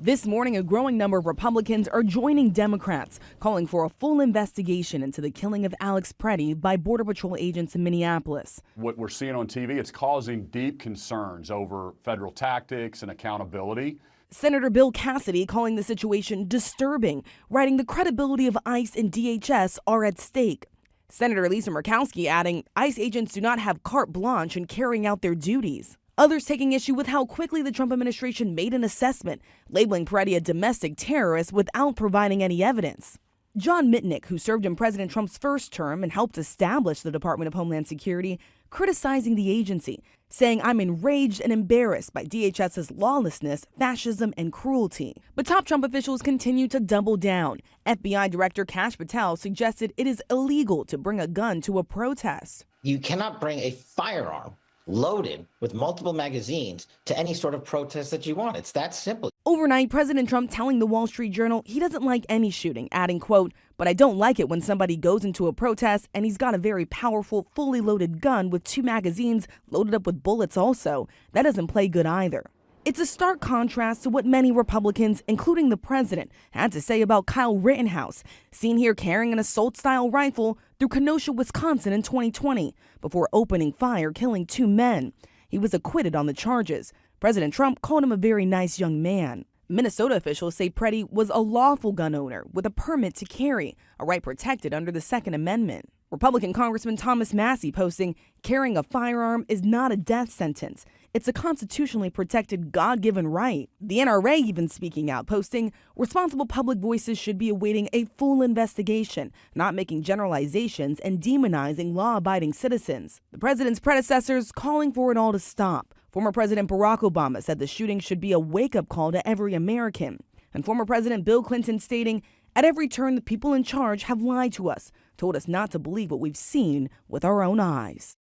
This morning, a growing number of Republicans are joining Democrats, calling for a full investigation into the killing of Alex Preddy by Border Patrol agents in Minneapolis. What we're seeing on TV, it's causing deep concerns over federal tactics and accountability. Senator Bill Cassidy calling the situation disturbing, writing the credibility of ICE and DHS are at stake. Senator Lisa Murkowski adding ICE agents do not have carte blanche in carrying out their duties. Others taking issue with how quickly the Trump administration made an assessment, labeling Preddy a domestic terrorist without providing any evidence. John Mitnick, who served in President Trump's first term and helped establish the Department of Homeland Security, criticizing the agency, saying, "I'm enraged and embarrassed by DHS's lawlessness, fascism, and cruelty." But top Trump officials continue to double down. FBI Director Kash Patel suggested it is illegal to bring a gun to a protest. You cannot bring a firearm loaded with multiple magazines to any sort of protest that you want. It's that simple. Overnight, President Trump telling the Wall Street Journal he doesn't like any shooting, adding, quote, "But I don't like it when somebody goes into a protest and he's got a very powerful, fully loaded gun with 2 magazines loaded up with bullets also. That doesn't play good either." It's a stark contrast to what many Republicans, including the president, had to say about Kyle Rittenhouse, seen here carrying an assault-style rifle through Kenosha, Wisconsin in 2020, before opening fire, killing 2 men. He was acquitted on the charges. President Trump called him a very nice young man. Minnesota officials say Preddy was a lawful gun owner with a permit to carry, a right protected under the Second Amendment. Republican Congressman Thomas Massie posting, "Carrying a firearm is not a death sentence. It's a constitutionally protected God-given right." The NRA even speaking out, posting, "Responsible public voices should be awaiting a full investigation, not making generalizations and demonizing law-abiding citizens." The president's predecessors calling for it all to stop. Former President Barack Obama said the shooting should be a wake-up call to every American. And former President Bill Clinton stating, "At every turn, the people in charge have lied to us, told us not to believe what we've seen with our own eyes."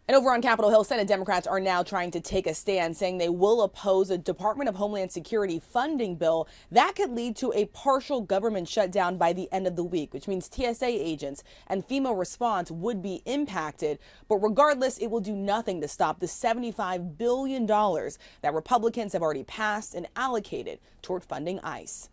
And over on Capitol Hill, Senate Democrats are now trying to take a stand, saying they will oppose a Department of Homeland Security funding bill that could lead to a partial government shutdown by the end of the week, which means TSA agents and FEMA response would be impacted. But regardless, it will do nothing to stop the $75 billion that Republicans have already passed and allocated toward funding ICE.